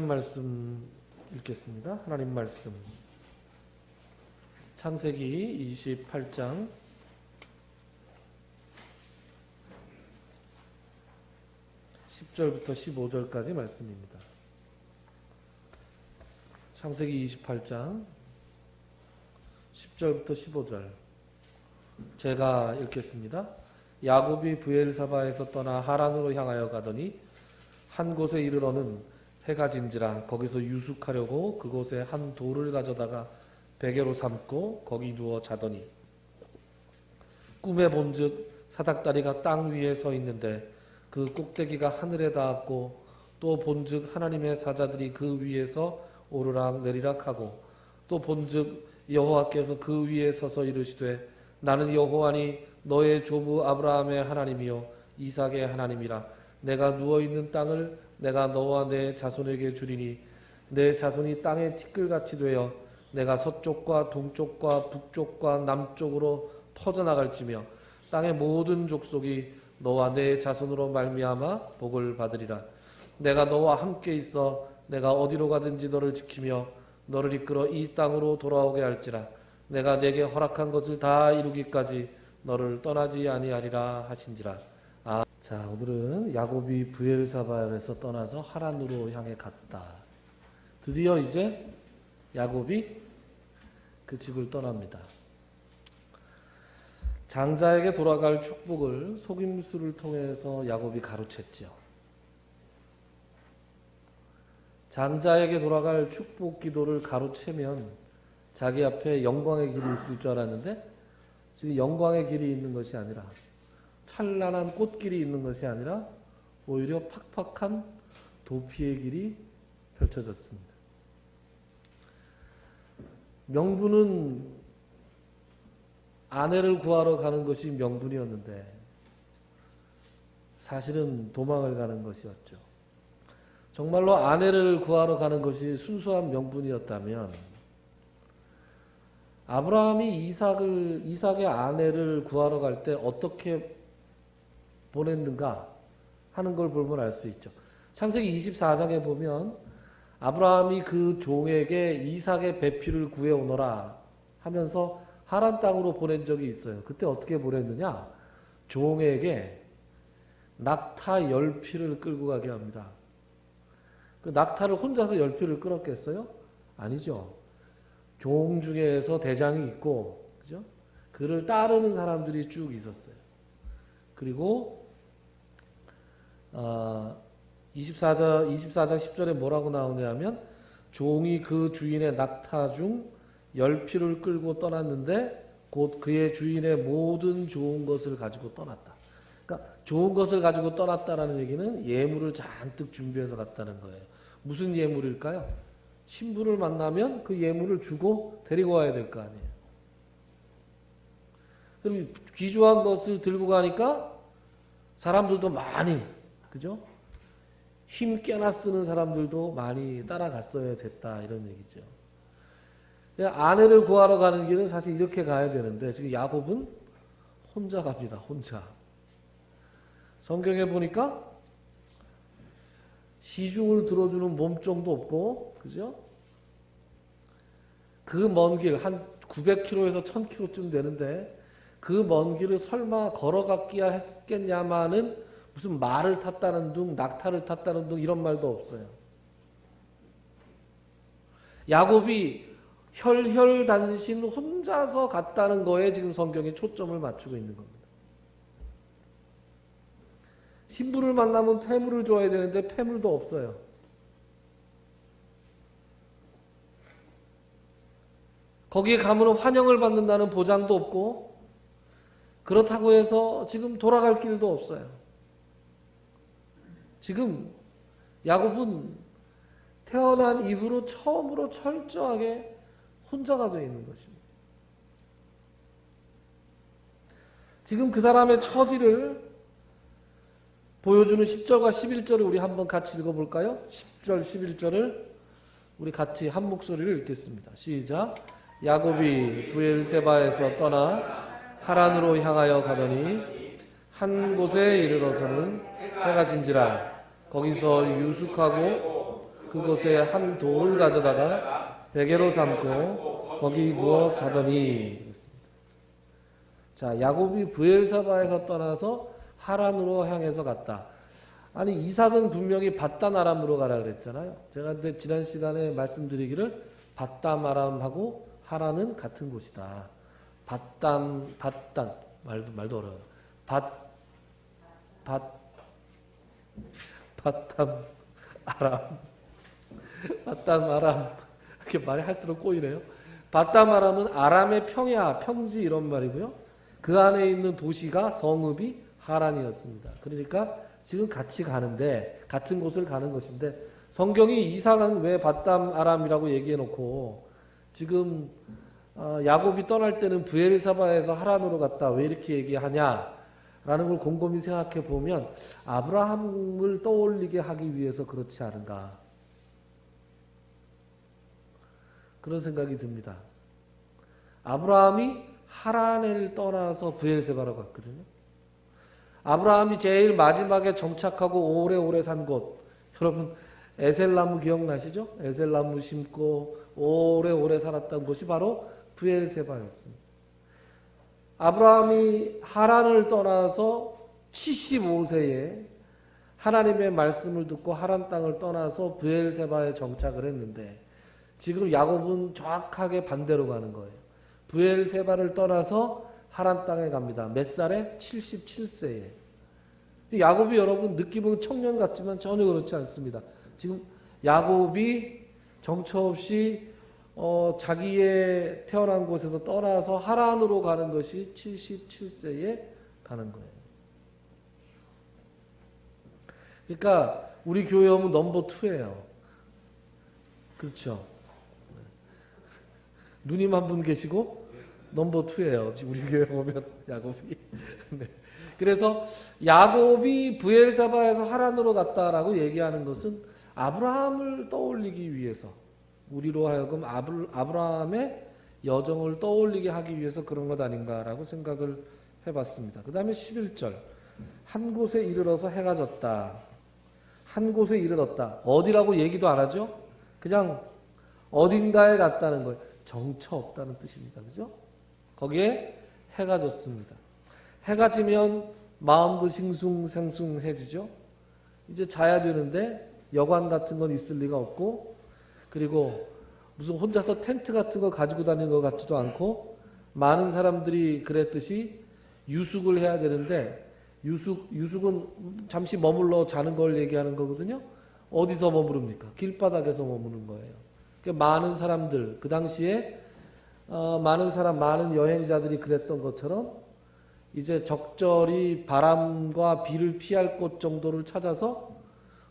하나님 말씀 읽겠습니다. 하나님 말씀 창세기 28장 10절부터 15절까지 말씀입니다. 창세기 28장 10절부터 15절 제가 읽겠습니다. 야곱이 브엘사바에서 떠나 하란으로 향하여 가더니 한 곳에 이르러는 해가 진지라 거기서 유숙하려고 그곳에 한 돌을 가져다가 베개로 삼고 거기 누워 자더니 꿈에 본즉 사닥다리가 땅 위에 서 있는데 그 꼭대기가 하늘에 닿았고 또 본즉 하나님의 사자들이 그 위에서 오르락 내리락 하고 또 본즉 여호와께서 그 위에 서서 이르시되 나는 여호와니 너의 조부 아브라함의 하나님이요 이삭의 하나님이라. 내가 누워있는 땅을 내가 너와 내 자손에게 주리니 내 자손이 땅의 티끌같이 되어 내가 서쪽과 동쪽과 북쪽과 남쪽으로 퍼져나갈지며 땅의 모든 족속이 너와 내 자손으로 말미암아 복을 받으리라. 내가 너와 함께 있어 내가 어디로 가든지 너를 지키며 너를 이끌어 이 땅으로 돌아오게 할지라. 내가 내게 허락한 것을 다 이루기까지 너를 떠나지 아니하리라 하신지라. 자, 오늘은 야곱이 브엘사바에서 떠나서 하란으로 향해 갔다. 드디어 이제 야곱이 그 집을 떠납니다. 장자에게 돌아갈 축복을 속임수를 통해서 야곱이 가로챘죠. 장자에게 돌아갈 축복 기도를 가로채면 자기 앞에 영광의 길이 있을 줄 알았는데 지금 영광의 길이 있는 것이 아니라 찬란한 꽃길이 있는 것이 아니라 오히려 팍팍한 도피의 길이 펼쳐졌습니다. 명분은 아내를 구하러 가는 것이 명분이었는데 사실은 도망을 가는 것이었죠. 정말로 아내를 구하러 가는 것이 순수한 명분이었다면 아브라함이 이삭의 아내를 구하러 갈 때 어떻게 보냈는가 하는 걸 보면 알 수 있죠. 창세기 24장에 보면 아브라함이 그 종에게 이삭의 배필을 구해오너라 하면서 하란 땅으로 보낸 적이 있어요. 그때 어떻게 보냈느냐? 종에게 낙타 10피를 끌고 가게 합니다. 그 낙타를 혼자서 10피를 끌었겠어요? 아니죠. 종 중에서 대장이 있고, 그죠? 그를 따르는 사람들이 쭉 있었어요. 그리고 24장 10절에 뭐라고 나오냐면 종이 그 주인의 낙타 중 10피를 끌고 떠났는데 곧 그의 주인의 모든 좋은 것을 가지고 떠났다. 그러니까 좋은 것을 가지고 떠났다라는 얘기는 예물을 잔뜩 준비해서 갔다는 거예요. 무슨 예물일까요? 신부를 만나면 그 예물을 주고 데리고 와야 될 거 아니에요. 그럼 귀중한 것을 들고 가니까 사람들도 많이, 그죠? 힘 깨나 쓰는 사람들도 많이 따라갔어야 됐다, 이런 얘기죠. 아내를 구하러 가는 길은 사실 이렇게 가야 되는데 지금 야곱은 혼자 갑니다. 혼자. 성경에 보니까 시중을 들어주는 몸종도 없고, 그죠? 그 먼 길, 한 900km에서 1000km쯤 되는데 그 먼 길을 설마 걸어갔기야 했겠냐마는 무슨 말을 탔다는 둥, 낙타를 탔다는 둥 이런 말도 없어요. 야곱이 혈혈단신 혼자서 갔다는 거에 지금 성경이 초점을 맞추고 있는 겁니다. 신부를 만나면 폐물을 줘야 되는데 폐물도 없어요. 거기에 가면 환영을 받는다는 보장도 없고 그렇다고 해서 지금 돌아갈 길도 없어요. 지금 야곱은 태어난 이후로 처음으로 철저하게 혼자가 되어 있는 것입니다. 지금 그 사람의 처지를 보여주는 10절과 11절을 우리 한번 같이 읽어볼까요? 10절, 11절을 우리 같이 한 목소리를 읽겠습니다. 시작. 야곱이 브엘세바에서 떠나 하란으로 향하여 가더니 한 곳에 이르러서는 해가 진지라 거기서 유숙하고 그곳에 한 돌을 가져다가 베개로 삼고 거기 누워 자더니. 그랬습니다. 자, 야곱이 브엘사바에서 떠나서 하란으로 향해서 갔다. 아니, 이삭은 분명히 밧단 아람으로 가라 그랬잖아요. 제가 근데 지난 시간에 말씀드리기를 밧담 아람하고 하란은 같은 곳이다. 밧담 말도 어려워요. 밧담 아람. 밧담 아람. 이렇게 말이 할수록 꼬이네요. 밧담 아람은 아람의 평야, 평지 이런 말이고요. 그 안에 있는 도시가 성읍이 하란이었습니다. 그러니까 지금 같이 가는데, 같은 곳을 가는 것인데, 성경이 이삭은 왜 밧담 아람이라고 얘기해 놓고 지금 야곱이 떠날 때는 브엘사바에서 하란으로 갔다 왜 이렇게 얘기하냐라는 걸 곰곰이 생각해 보면 아브라함을 떠올리게 하기 위해서 그렇지 않은가 그런 생각이 듭니다. 아브라함이 하란을 떠나서 브엘세바로 갔거든요. 아브라함이 제일 마지막에 정착하고 오래오래 산 곳, 여러분 에셀나무 기억나시죠? 에셀나무 심고 오래오래 살았던 곳이 바로 브엘세바였습니다. 아브라함이 하란을 떠나서 75세에 하나님의 말씀을 듣고 하란 땅을 떠나서 브엘세바에 정착을 했는데 지금 야곱은 정확하게 반대로 가는 거예요. 브엘세바를 떠나서 하란 땅에 갑니다. 몇 살에? 77세에. 야곱이 여러분 느낌은 청년 같지만 전혀 그렇지 않습니다. 지금 야곱이 정처 없이 자기의 태어난 곳에서 떠나서 하란으로 가는 것이 77세에 가는 거예요. 그러니까 우리 교회 오면 넘버 2예요. 그렇죠? 누님 한 분 계시고 넘버 2예요. 우리 교회 오면 야곱이. 네. 그래서 야곱이 브엘사바에서 하란으로 갔다라고 얘기하는 것은 아브라함을 떠올리기 위해서 우리로 하여금 아브라함의 여정을 떠올리게 하기 위해서 그런 것 아닌가라고 생각을 해봤습니다. 그 다음에 11절 한 곳에 이르러서 해가 졌다. 한 곳에 이르렀다. 어디라고 얘기도 안 하죠? 그냥 어딘가에 갔다는 거예요. 정처 없다는 뜻입니다. 그죠? 거기에 해가 졌습니다. 해가 지면 마음도 싱숭생숭해지죠. 이제 자야 되는데 여관 같은 건 있을 리가 없고 그리고 무슨 혼자서 텐트 같은 거 가지고 다니는 것 같지도 않고 많은 사람들이 그랬듯이 유숙을 해야 되는데 유숙은 잠시 머물러 자는 걸 얘기하는 거거든요. 어디서 머무릅니까? 길바닥에서 머무는 거예요. 그러니까 많은 사람들 그 당시에 많은 여행자들이 그랬던 것처럼 이제 적절히 바람과 비를 피할 곳 정도를 찾아서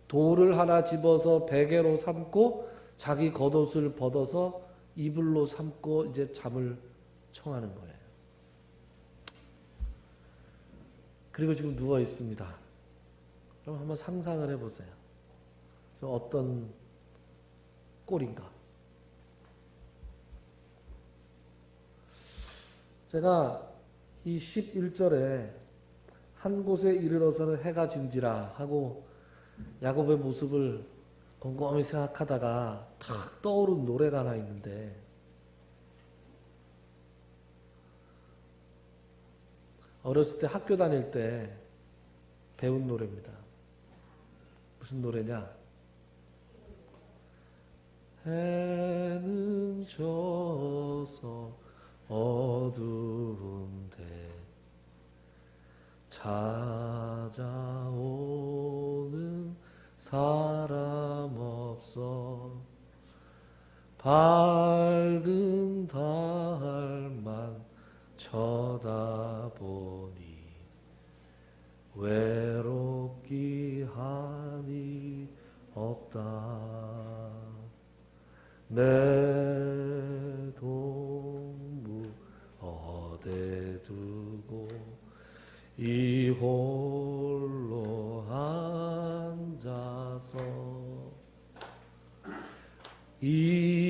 돌을 하나 집어서 베개로 삼고 자기 겉옷을 벗어서 이불로 삼고 이제 잠을 청하는 거예요. 그리고 지금 누워 있습니다. 그럼 한번 상상을 해보세요. 어떤 꼴인가? 제가 이 11절에 한 곳에 이르러서는 해가 진지라 하고 야곱의 모습을 곰곰이 생각하다가 탁 떠오른 노래가 하나 있는데 어렸을 때 학교 다닐 때 배운 노래입니다. 무슨 노래냐? 해는 져서 어두운데 찾아오는 사람 없어 밝은 달만 쳐다보니 외롭기 한이 없다. 내 동무 어디 두고 이 홀로 앉아서 이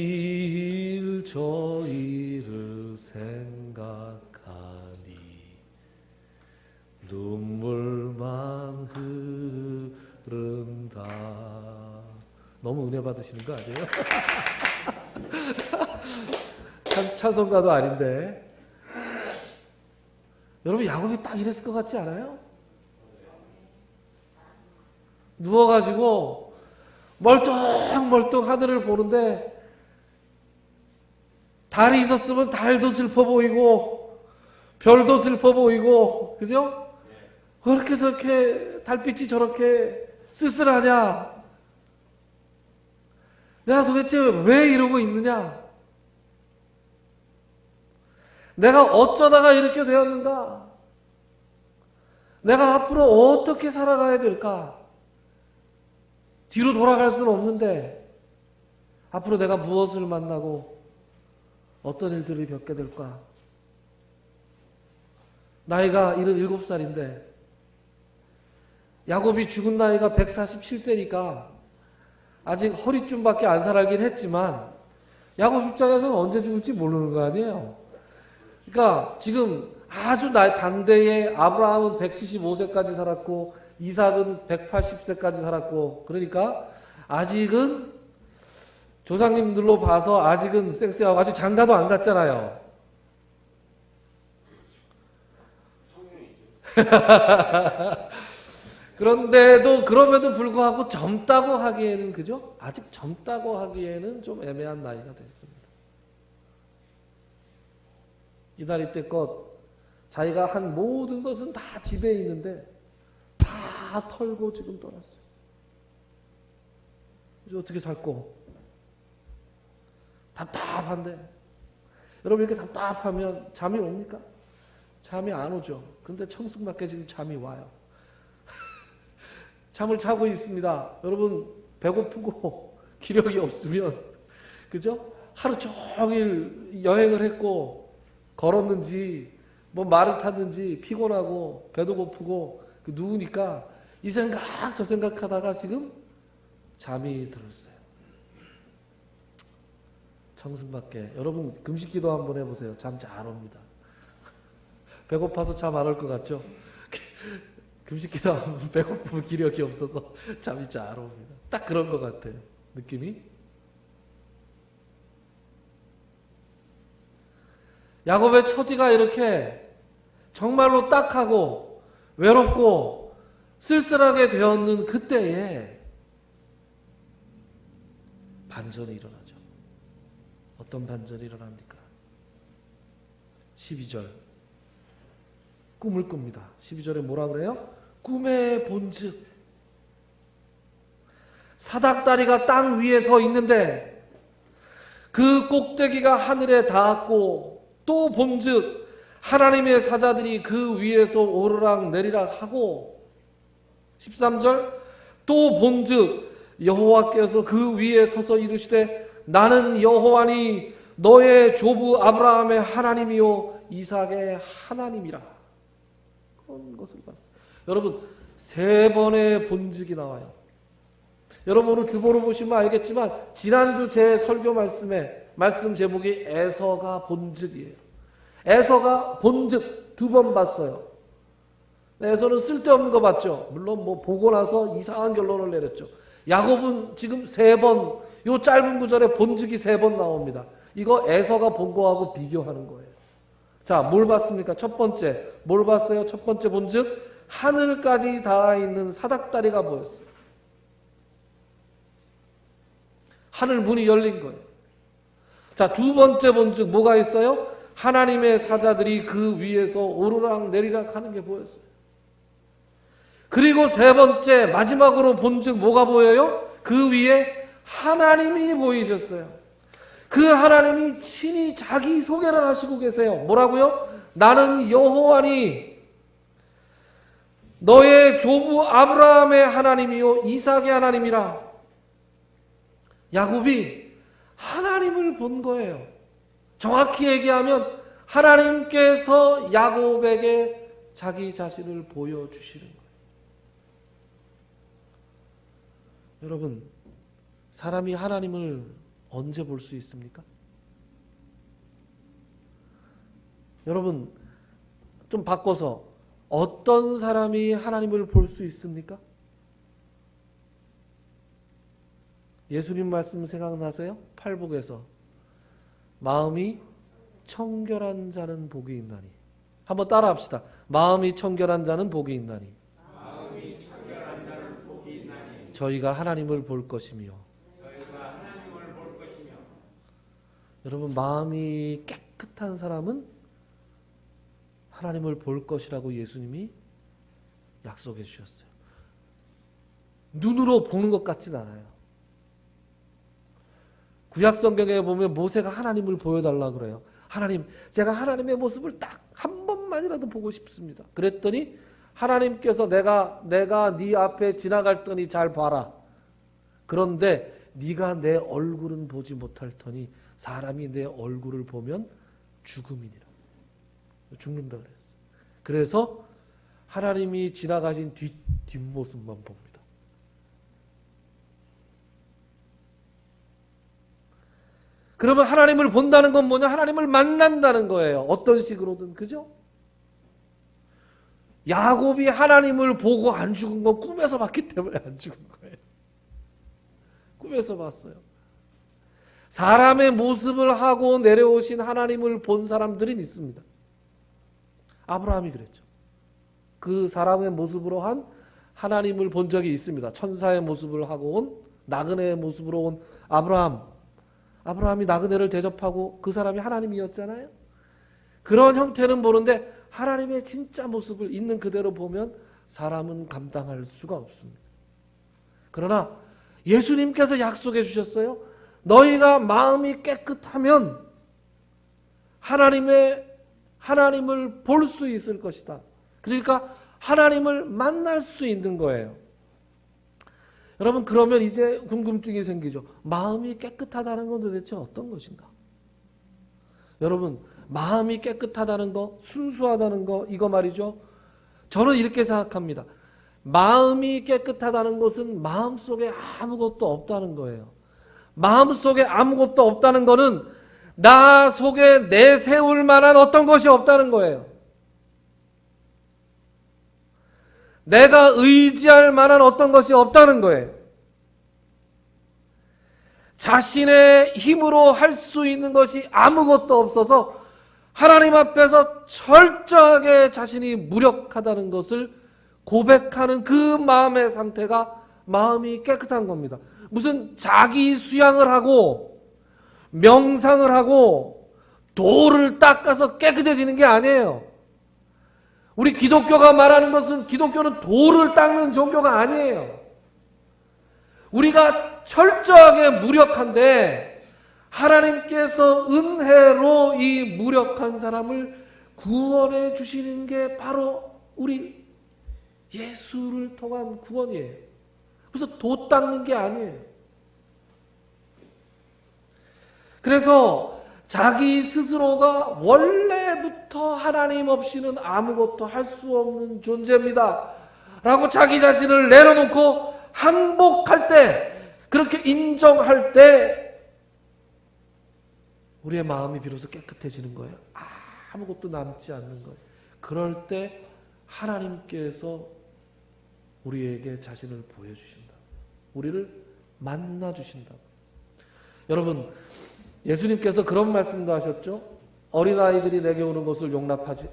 일 저 일을 생각하니 눈물만 흐른다. 너무 은혜 받으시는 거 아니에요? 찬송가도 아닌데. 여러분 야곱이 딱 이랬을 것 같지 않아요? 누워가지고 멀뚱멀뚱 하늘을 보는데 달이 있었으면 달도 슬퍼 보이고 별도 슬퍼 보이고, 그죠? 왜 이렇게 저렇게 달빛이 저렇게 쓸쓸하냐? 내가 도대체 왜 이러고 있느냐? 내가 어쩌다가 이렇게 되었는가? 내가 앞으로 어떻게 살아가야 될까? 뒤로 돌아갈 수는 없는데 앞으로 내가 무엇을 만나고 어떤 일들을 겪게 될까? 나이가 77살인데 야곱이 죽은 나이가 147세니까 아직 허리쯤밖에 안 살긴 했지만 야곱 입장에서는 언제 죽을지 모르는 거 아니에요. 그러니까 지금 아주 단대에 아브라함은 175세까지 살았고 이삭은 180세까지 살았고, 그러니까 아직은 조상님들로 봐서 아직은 쌩쌩하고 아직 장가도 안 갔잖아요. 그런데도 그럼에도 불구하고 젊다고 하기에는, 그죠? 아직 젊다고 하기에는 좀 애매한 나이가 됐습니다. 이날 이때껏 자기가 한 모든 것은 다 집에 있는데 다 털고 지금 떠났어요. 이제 어떻게 살고? 답답한데. 여러분 이렇게 답답하면 잠이 옵니까? 잠이 안 오죠. 근데 청승맞게 지금 잠이 와요. 잠을 자고 있습니다. 여러분 배고프고 기력이 없으면, 그죠? 하루 종일 여행을 했고 걸었는지 뭐 말을 탔는지 피곤하고 배도 고프고 누우니까 이 생각 저 생각하다가 지금 잠이 들었어요. 청승밖에. 여러분 금식기도 한번 해보세요. 잠 잘 옵니다. 배고파서 잠 안 올 것 같죠? 금식기도 하면 배고프면 기력이 없어서 잠이 잘 옵니다. 딱 그런 것 같아요. 느낌이. 야곱의 처지가 이렇게 정말로 딱하고 외롭고 쓸쓸하게 되었는 그때에 반전이 일어나죠. 어떤 반전이 일어납니까? 12절. 꿈을 꿉니다. 12절에 뭐라 그래요? 꿈의 본즉 사닥다리가 땅 위에 서 있는데 그 꼭대기가 하늘에 닿았고, 또 본즉 하나님의 사자들이 그 위에서 오르락 내리락 하고, 13절 또 본즉 여호와께서 그 위에 서서 이르시되 나는 여호와니 너의 조부 아브라함의 하나님이요 이삭의 하나님이라. 그런 것을 봤어요. 여러분 3번의 본즉이 나와요. 여러분 오늘 주보로 보시면 알겠지만 지난주 제 설교 말씀 제목이 에서가 본즉이에요. 에서가 본즉 2번 봤어요. 에서는 쓸데없는 거 봤죠. 물론 뭐 보고 나서 이상한 결론을 내렸죠. 야곱은 지금 3번, 요 짧은 구절에 본즉이 3번 나옵니다. 이거 에서가 본 거하고 비교하는 거예요. 자, 뭘 봤습니까? 첫 번째, 뭘 봤어요? 첫 번째 본즉, 하늘까지 닿아 있는 사닥다리가 보였어요. 하늘 문이 열린 거예요. 자, 두 번째 본즉 뭐가 있어요? 하나님의 사자들이 그 위에서 오르락 내리락 하는 게 보였어요. 그리고 세 번째 마지막으로 본즉 뭐가 보여요? 그 위에 하나님이 보이셨어요. 그 하나님이 친히 자기 소개를 하시고 계세요. 뭐라고요? 나는 여호와니 너의 조부 아브라함의 하나님이요 이삭의 하나님이라. 야곱이 하나님을 본 거예요. 정확히 얘기하면 하나님께서 야곱에게 자기 자신을 보여주시는 거예요. 여러분, 사람이 하나님을 언제 볼 수 있습니까? 여러분, 좀 바꿔서 어떤 사람이 하나님을 볼 수 있습니까? 예수님 말씀 생각나세요? 팔복에서 마음이 청결한 자는 복이 있나니. 한번 따라 합시다. 마음이 청결한 자는 복이 있나니. 저희가 하나님을 볼 것이며. 여러분, 마음이 깨끗한 사람은 하나님을 볼 것이라고 예수님이 약속해 주셨어요. 눈으로 보는 것 같진 않아요. 구약 성경에 보면 모세가 하나님을 보여달라 그래요. 하나님, 제가 하나님의 모습을 딱 한 번만이라도 보고 싶습니다. 그랬더니 하나님께서 내가 네 앞에 지나갈 테니 잘 봐라. 그런데 네가 내 얼굴은 보지 못할 터니 사람이 내 얼굴을 보면 죽음이니라. 죽는다 그랬어요. 그래서 하나님이 지나가신 뒷모습만 봅니다. 그러면 하나님을 본다는 건 뭐냐? 하나님을 만난다는 거예요. 어떤 식으로든. 그죠? 야곱이 하나님을 보고 안 죽은 건 꿈에서 봤기 때문에 안 죽은 거예요. 꿈에서 봤어요. 사람의 모습을 하고 내려오신 하나님을 본 사람들은 있습니다. 아브라함이 그랬죠. 그 사람의 모습으로 한 하나님을 본 적이 있습니다. 천사의 모습을 하고 온, 나그네의 모습으로 온 아브라함이 나그네를 대접하고 그 사람이 하나님이었잖아요. 그런 형태는 보는데 하나님의 진짜 모습을 있는 그대로 보면 사람은 감당할 수가 없습니다. 그러나 예수님께서 약속해 주셨어요. 너희가 마음이 깨끗하면 하나님을 볼 수 있을 것이다. 그러니까 하나님을 만날 수 있는 거예요. 여러분, 그러면 이제 궁금증이 생기죠. 마음이 깨끗하다는 건 도대체 어떤 것인가? 여러분, 마음이 깨끗하다는 거, 순수하다는 거, 이거 말이죠. 저는 이렇게 생각합니다. 마음이 깨끗하다는 것은 마음속에 아무것도 없다는 거예요. 마음속에 아무것도 없다는 거는 나 속에 내세울 만한 어떤 것이 없다는 거예요. 내가 의지할 만한 어떤 것이 없다는 거예요. 자신의 힘으로 할 수 있는 것이 아무것도 없어서 하나님 앞에서 철저하게 자신이 무력하다는 것을 고백하는 그 마음의 상태가 마음이 깨끗한 겁니다. 무슨 자기 수양을 하고 명상을 하고 도를 닦아서 깨끗해지는 게 아니에요. 우리 기독교가 말하는 것은 기독교는 도를 닦는 종교가 아니에요. 우리가 철저하게 무력한데 하나님께서 은혜로 이 무력한 사람을 구원해 주시는 게 바로 우리 예수를 통한 구원이에요. 그래서 도 닦는 게 아니에요. 그래서 자기 스스로가 원래부터 하나님 없이는 아무것도 할 수 없는 존재입니다 라고 자기 자신을 내려놓고 항복할 때, 그렇게 인정할 때 우리의 마음이 비로소 깨끗해지는 거예요. 아무것도 남지 않는 거예요. 그럴 때 하나님께서 우리에게 자신을 보여주신다. 우리를 만나주신다. 여러분, 예수님께서 그런 말씀도 하셨죠. 어린아이들이 내게 오는 것을 용납하지,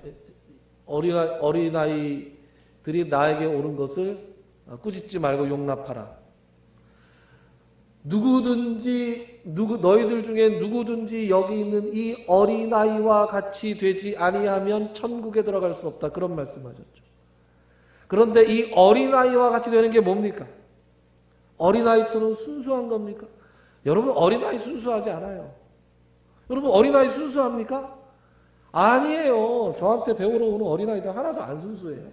어린아이들이 나에게 오는 것을 꾸짖지 말고 용납하라. 너희들 중에 누구든지 여기 있는 이 어린아이와 같이 되지 아니하면 천국에 들어갈 수 없다. 그런 말씀하셨죠. 그런데 이 어린아이와 같이 되는 게 뭡니까? 어린아이처럼 순수한 겁니까? 여러분, 어린아이 순수하지 않아요. 여러분, 어린아이 순수합니까? 아니에요. 저한테 배우러 오는 어린아이들 하나도 안 순수해요.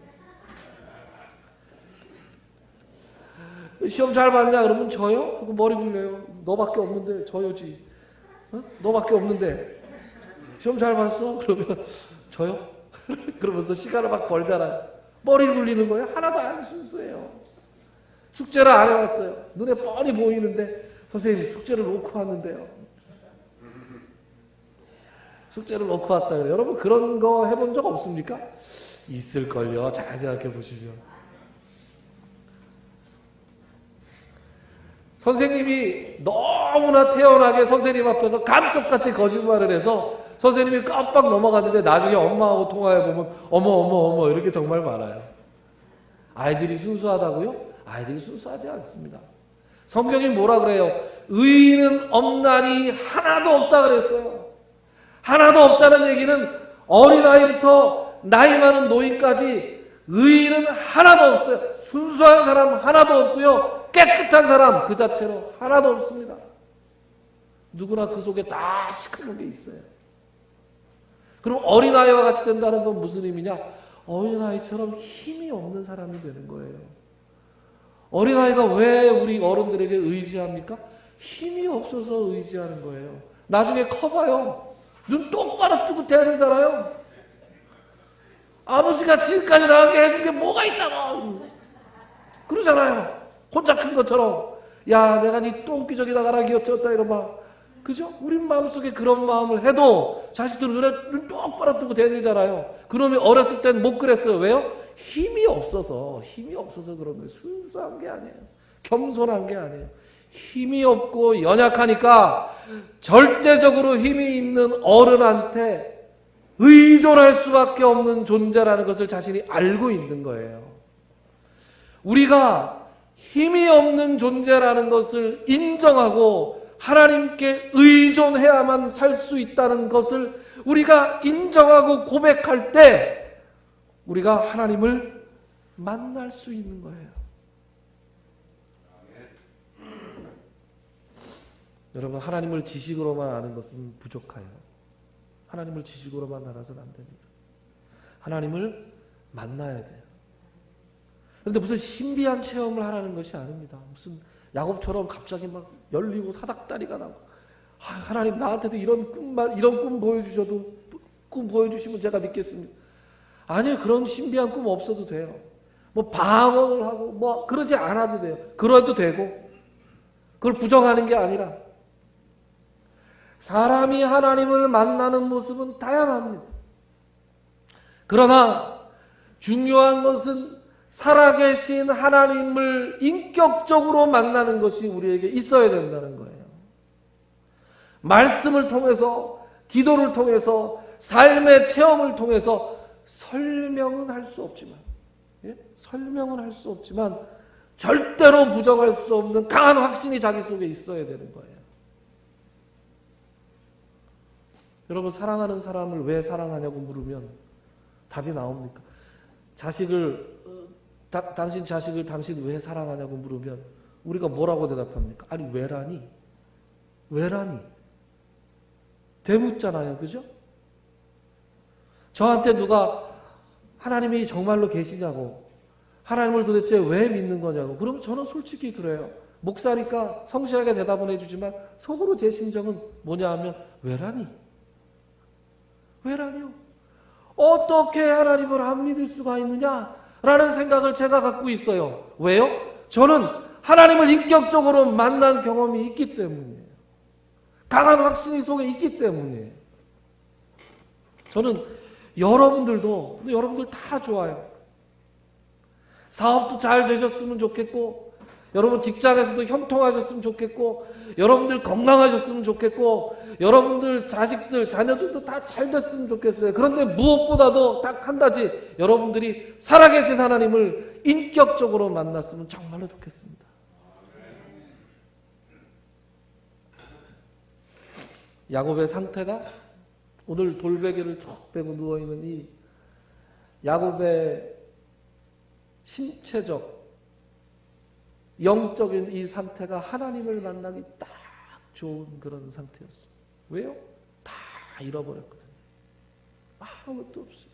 시험 잘 봤냐? 그러면 저요? 머리 굴려요. 너밖에 없는데 저요지. 어? 너밖에 없는데 시험 잘 봤어? 그러면 저요? 그러면서 시간을 막 벌잖아요. 머리 굴리는 거예요. 하나도 안 순수해요. 숙제를 안 해왔어요. 눈에 뻔히 보이는데 선생님 숙제를 놓고 왔는데요. 숙제를 놓고 왔다 그래요. 여러분, 그런 거 해본 적 없습니까? 있을걸요. 잘 생각해 보시죠. 선생님이 너무나 태연하게 선생님 앞에서 감쪽같이 거짓말을 해서 선생님이 깜빡 넘어갔는데 나중에 엄마하고 통화해보면 어머 이렇게 정말 많아요. 아이들이 순수하다고요? 아이들이 순수하지 않습니다. 성경이 뭐라 그래요? 의인은 없나니 하나도 없다 그랬어요. 하나도 없다는 얘기는 어린아이부터 나이 많은 노인까지 의인은 하나도 없어요. 순수한 사람 하나도 없고요. 깨끗한 사람 그 자체로 하나도 없습니다. 누구나 그 속에 다 시커먼 게 있어요. 그럼 어린아이와 같이 된다는 건 무슨 의미냐? 어린아이처럼 힘이 없는 사람이 되는 거예요. 어린아이가 왜 우리 어른들에게 의지합니까? 힘이 없어서 의지하는 거예요. 나중에 커봐요. 눈 똑바로 뜨고 대들잖아요. 아버지가 지금까지 나한테 해준 게 뭐가 있다고 그러잖아요. 혼자 큰 것처럼. 야, 내가 네 똥기저귀다 가라 기어쳤다 이러면, 그죠? 우리 마음속에 그런 마음을 해도 자식들은 눈 똑바로 뜨고 대들잖아요. 그놈이 어렸을 땐 못 그랬어요. 왜요? 힘이 없어서 그런 거예요. 순수한 게 아니에요. 겸손한 게 아니에요. 힘이 없고 연약하니까 절대적으로 힘이 있는 어른한테 의존할 수밖에 없는 존재라는 것을 자신이 알고 있는 거예요. 우리가 힘이 없는 존재라는 것을 인정하고 하나님께 의존해야만 살 수 있다는 것을 우리가 인정하고 고백할 때 우리가 하나님을 만날 수 있는 거예요. 여러분, 하나님을 지식으로만 아는 것은 부족해요. 하나님을 지식으로만 알아서는 안 됩니다. 하나님을 만나야 돼요. 그런데 무슨 신비한 체험을 하라는 것이 아닙니다. 무슨 야곱처럼 갑자기 막 열리고 사닥다리가 나고, 하나님 나한테도 이런 꿈 보여주셔도, 꿈 보여주시면 제가 믿겠습니다. 아니요, 그런 신비한 꿈 없어도 돼요. 뭐 방언을 하고 뭐 그러지 않아도 돼요. 그래도 되고, 그걸 부정하는 게 아니라 사람이 하나님을 만나는 모습은 다양합니다. 그러나 중요한 것은 살아계신 하나님을 인격적으로 만나는 것이 우리에게 있어야 된다는 거예요. 말씀을 통해서, 기도를 통해서, 삶의 체험을 통해서 설명은 할 수 없지만, 설명은 할 수 없지만 절대로 부정할 수 없는 강한 확신이 자기 속에 있어야 되는 거예요. 여러분, 사랑하는 사람을 왜 사랑하냐고 물으면 답이 나옵니까? 당신 자식을 당신 왜 사랑하냐고 물으면 우리가 뭐라고 대답합니까? 아니, 왜라니? 되묻잖아요. 그죠? 저한테 누가 하나님이 정말로 계시냐고, 하나님을 도대체 왜 믿는 거냐고, 그러면 저는 솔직히 그래요. 목사니까 성실하게 대답은 해주지만 속으로 제 심정은 뭐냐 하면 왜라니요? 어떻게 하나님을 안 믿을 수가 있느냐라는 생각을 제가 갖고 있어요. 왜요? 저는 하나님을 인격적으로 만난 경험이 있기 때문이에요. 강한 확신이 속에 있기 때문이에요. 저는 여러분들 다 좋아요. 사업도 잘 되셨으면 좋겠고, 여러분 직장에서도 형통하셨으면 좋겠고, 여러분들 건강하셨으면 좋겠고, 여러분들 자식들, 자녀들도 다 잘 됐으면 좋겠어요. 그런데 무엇보다도 딱 한 가지, 여러분들이 살아계신 하나님을 인격적으로 만났으면 정말로 좋겠습니다. 야곱의 상태가 오늘 돌베개를 쭉 빼고 누워있는 이 야곱의 신체적, 영적인 이 상태가 하나님을 만나기 딱 좋은 그런 상태였어요. 왜요? 다 잃어버렸거든요. 아무것도 없어요.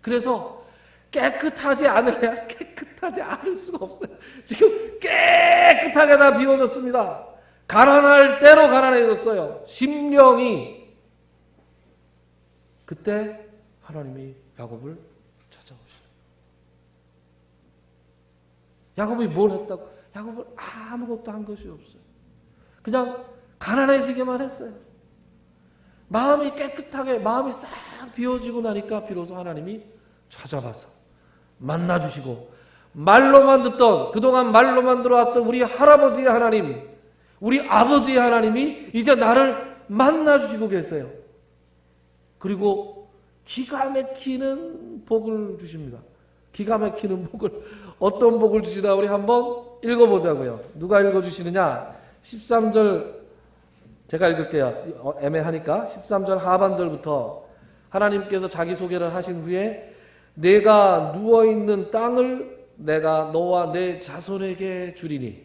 그래서 깨끗하지 않으려야 깨끗하지 않을 수가 없어요. 지금 깨끗하게 다 비워졌습니다. 가난할 대로 가난해졌어요. 심령이. 그때 하나님이 야곱을 찾아오시죠. 야곱이 뭘 했다고? 야곱은 아무것도 한 것이 없어요. 그냥 가난해지기만 했어요. 마음이 깨끗하게, 마음이 싹 비워지고 나니까 비로소 하나님이 찾아가서 만나주시고, 말로만 듣던, 그동안 말로만 들어왔던 우리 할아버지의 하나님, 우리 아버지의 하나님이 이제 나를 만나주시고 계세요. 그리고 기가 막히는 복을 주십니다. 기가 막히는 복을, 어떤 복을 주시나 우리 한번 읽어보자고요. 누가 읽어주시느냐? 13절 제가 읽을게요. 애매하니까 13절 하반절부터 하나님께서 자기 소개를 하신 후에 내가 누워있는 땅을 내가 너와 내 자손에게 주리니.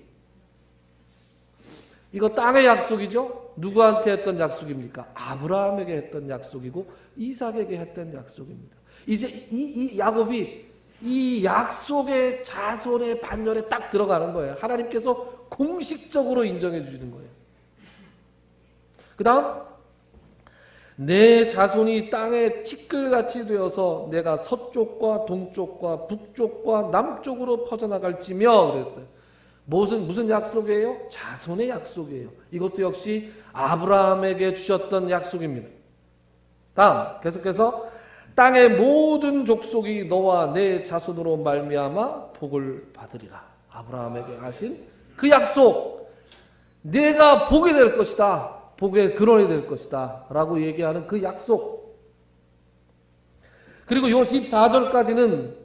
이거 땅의 약속이죠. 누구한테 했던 약속입니까? 아브라함에게 했던 약속이고 이삭에게 했던 약속입니다. 이제 이 야곱이 이 약속의 자손의 반열에 딱 들어가는 거예요. 하나님께서 공식적으로 인정해 주시는 거예요. 그 다음, 내 자손이 땅에 티끌같이 되어서 내가 서쪽과 동쪽과 북쪽과 남쪽으로 퍼져나갈지며 그랬어요. 무슨 약속이에요? 자손의 약속이에요. 이것도 역시 아브라함에게 주셨던 약속입니다. 다음, 계속해서 땅의 모든 족속이 너와 내 자손으로 말미암아 복을 받으리라. 아브라함에게 하신 그 약속, 내가 복이 될 것이다. 복의 근원이 될 것이다 라고 얘기하는 그 약속. 그리고 요 14절까지는,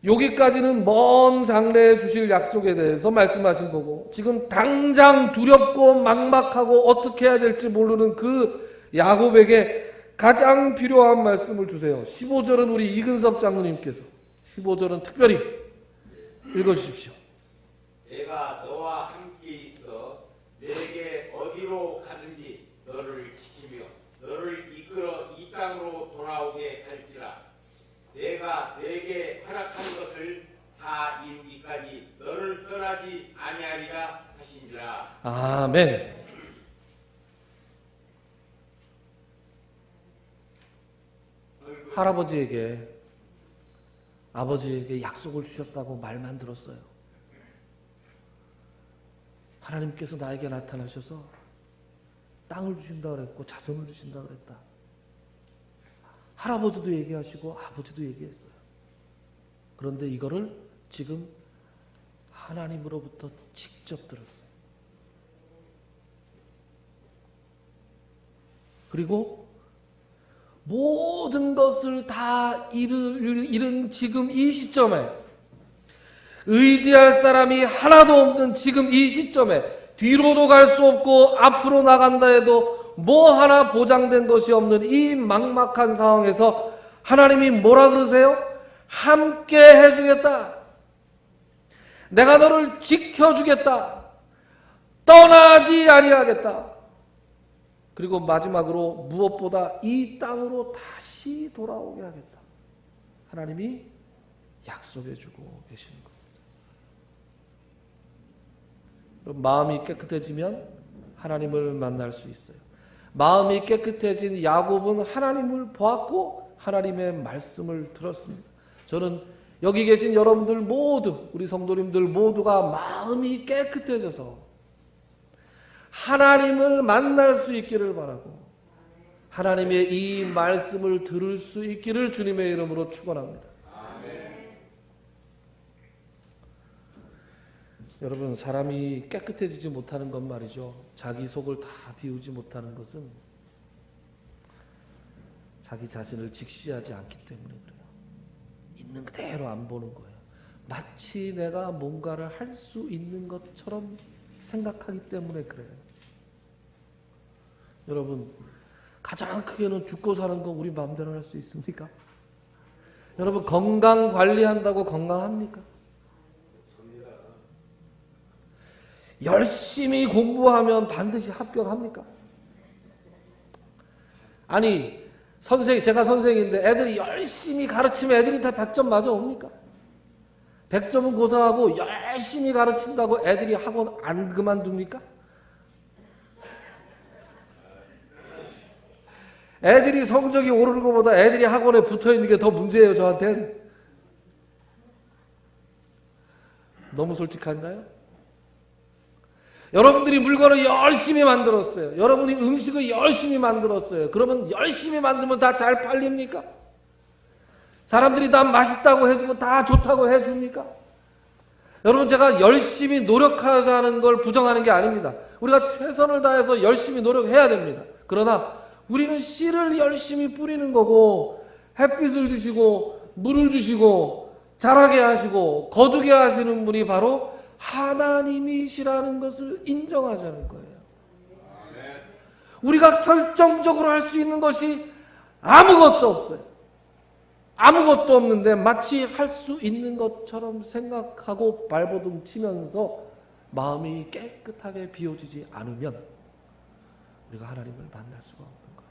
여기까지는 먼 장래에 주실 약속에 대해서 말씀하신 거고, 지금 당장 두렵고 막막하고 어떻게 해야 될지 모르는 그 야곱에게 가장 필요한 말씀을 주세요. 15절은 우리 이근섭 장로님께서, 15절은 특별히 읽어주십시오. 내가 너와 함께 있어 내게 어디로 가든지 너를 지키며 너를 이끌어 이 땅으로 돌아오게 할지라. 내가 내게 허락한 것을 다 이루기까지 너를 떠나지 아니하리라 하신지라. 아멘. 할아버지에게, 아버지에게 약속을 주셨다고 말만 들었어요. 하나님께서 나에게 나타나셔서 땅을 주신다 그랬고 자손을 주신다 그랬다. 할아버지도 얘기하시고 아버지도 얘기했어요. 그런데 이거를 지금 하나님으로부터 직접 들었어요. 그리고 모든 것을 다 잃은 지금 이 시점에, 의지할 사람이 하나도 없는 지금 이 시점에, 뒤로도 갈 수 없고 앞으로 나간다 해도 뭐 하나 보장된 것이 없는 이 막막한 상황에서 하나님이 뭐라 그러세요? 함께 해주겠다. 내가 너를 지켜주겠다. 떠나지 아니하겠다. 그리고 마지막으로 무엇보다 이 땅으로 다시 돌아오게 하겠다. 하나님이 약속해주고 계시는 겁니다. 마음이 깨끗해지면 하나님을 만날 수 있어요. 마음이 깨끗해진 야곱은 하나님을 보았고 하나님의 말씀을 들었습니다. 저는 여기 계신 여러분들 모두, 우리 성도님들 모두가 마음이 깨끗해져서 하나님을 만날 수 있기를 바라고 하나님의 이 말씀을 들을 수 있기를 주님의 이름으로 축원합니다. 아멘. 여러분, 사람이 깨끗해지지 못하는 것 말이죠. 자기 속을 다 비우지 못하는 것은 자기 자신을 직시하지 않기 때문에 그래요. 있는 그대로 안 보는 거예요. 마치 내가 뭔가를 할 수 있는 것처럼 생각하기 때문에 그래요. 여러분, 가장 크게는 죽고 사는 거 우리 마음대로 할 수 있습니까? 여러분, 건강 관리한다고 건강합니까? 열심히 공부하면 반드시 합격합니까? 아니, 제가 선생인데 애들이 열심히 가르치면 애들이 다 100점 맞아 옵니까? 100점은 고사하고 열심히 가르친다고 애들이 학원 안 그만둡니까? 애들이 성적이 오르는 것보다 애들이 학원에 붙어있는 게 더 문제예요, 저한텐. 너무 솔직한가요? 여러분들이 물건을 열심히 만들었어요. 여러분이 음식을 열심히 만들었어요. 그러면 열심히 만들면 다 잘 팔립니까? 사람들이 다 맛있다고 해주고 다 좋다고 해줍니까? 여러분, 제가 열심히 노력하자는 걸 부정하는 게 아닙니다. 우리가 최선을 다해서 열심히 노력해야 됩니다. 그러나 우리는 씨를 열심히 뿌리는 거고, 햇빛을 주시고 물을 주시고 자라게 하시고 거두게 하시는 분이 바로 하나님이시라는 것을 인정하자는 거예요. 우리가 결정적으로 할 수 있는 것이 아무것도 없어요. 아무것도 없는데 마치 할 수 있는 것처럼 생각하고 발버둥 치면서 마음이 깨끗하게 비워지지 않으면 우리가 하나님을 만날 수가 없는 거예요.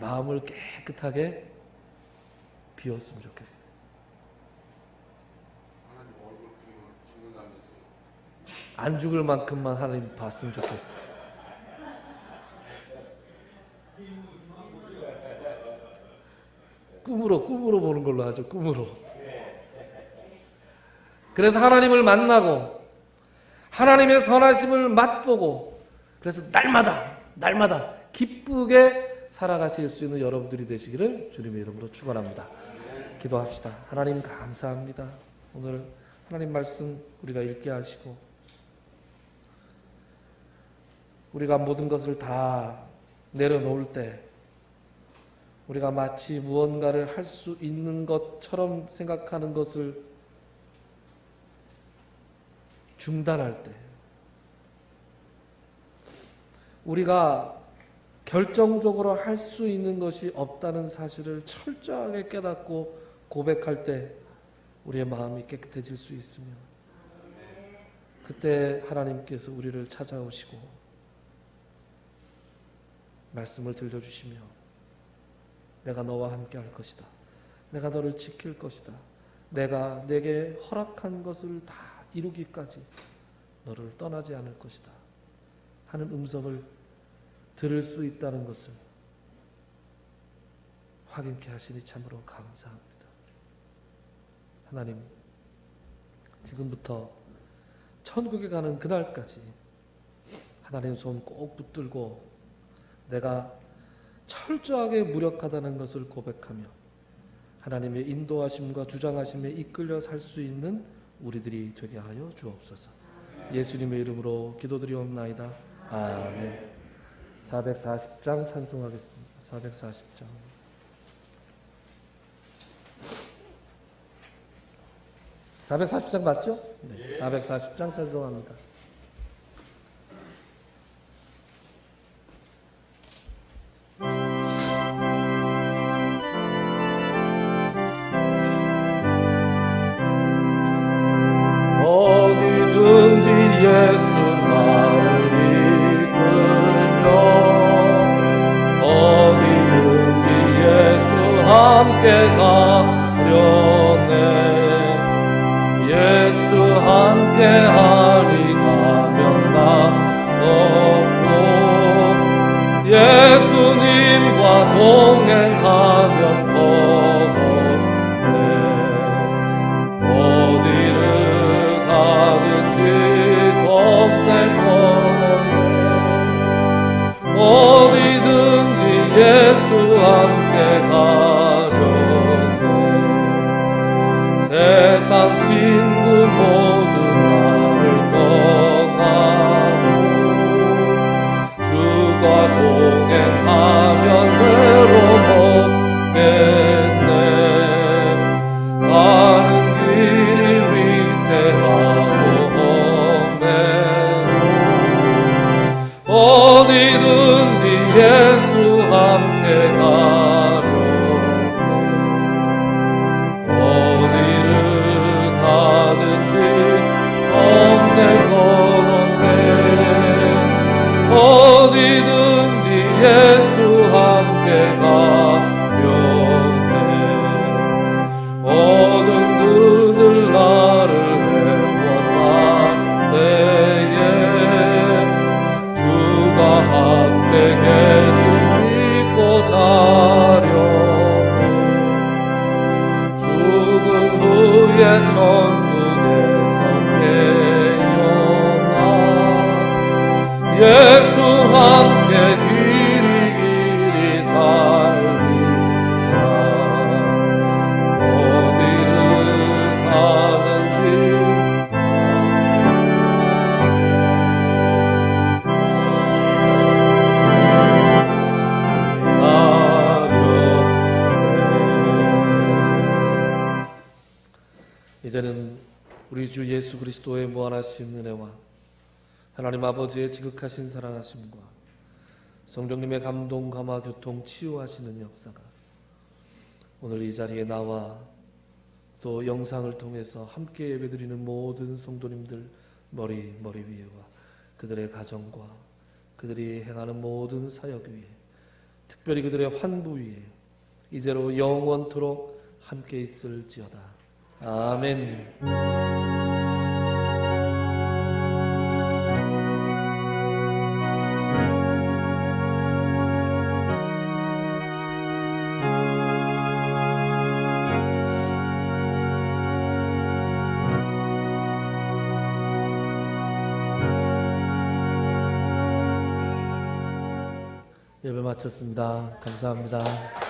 마음을 깨끗하게 비웠으면 좋겠어요. 안 죽을 만큼만 하나님 봤으면 좋겠어요. 꿈으로 보는 걸로 하죠. 꿈으로. 그래서 하나님을 만나고 하나님의 선하심을 맛보고 그래서 날마다 기쁘게 살아가실 수 있는 여러분들이 되시기를 주님의 이름으로 축원합니다. 기도합시다. 하나님 감사합니다. 오늘 하나님 말씀 우리가 읽게 하시고 우리가 모든 것을 다 내려놓을 때 우리가 마치 무언가를 할 수 있는 것처럼 생각하는 것을 중단할 때 우리가 결정적으로 할 수 있는 것이 없다는 사실을 철저하게 깨닫고 고백할 때 우리의 마음이 깨끗해질 수 있으며 그때 하나님께서 우리를 찾아오시고 말씀을 들려주시며 내가 너와 함께 할 것이다. 내가 너를 지킬 것이다. 내가 내게 허락한 것을 다 이루기까지 너를 떠나지 않을 것이다 하는 음성을 들을 수 있다는 것을 확인케 하시니 참으로 감사합니다. 하나님, 지금부터 천국에 가는 그날까지 하나님 손 꼭 붙들고 내가 철저하게 무력하다는 것을 고백하며 하나님의 인도하심과 주장하심에 이끌려 살 수 있는 우리들이 되게 하여 주옵소서. 예수님의 이름으로 기도드리옵나이다. 아멘. 440장 찬송하겠습니다. 440장. (440장) 맞죠? 네. 440장 찬송합니다. 어디든지 예수 나를 이끌며 어디든지 예수 함께 가려네 예수 함께 하리 가면 나 없고 예수님과 동행하면 더 없네 어디를 가든지 겁낼 것 없네 어디든지 예수 함께 가려네 세상 친구 모두 나를 떠나고 주가 동행하면 외로웠겠네 가는 길이 위태하고 험해도 어디든지 예수 함께 가려네 어디를 가든지 이제는 우리 주 예수 그리스도의 무한하신 은혜와 하나님 아버지의 지극하신 사랑하심과 성령님의 감동, 감화, 교통, 치유하시는 역사가 오늘 이 자리에 나와 또 영상을 통해서 함께 예배드리는 모든 성도님들 머리 위에와 그들의 가정과 그들이 행하는 모든 사역 위에, 특별히 그들의 환부 위에 이제로 영원토록 함께 있을지어다. 아멘. 예배 마쳤습니다. 감사합니다.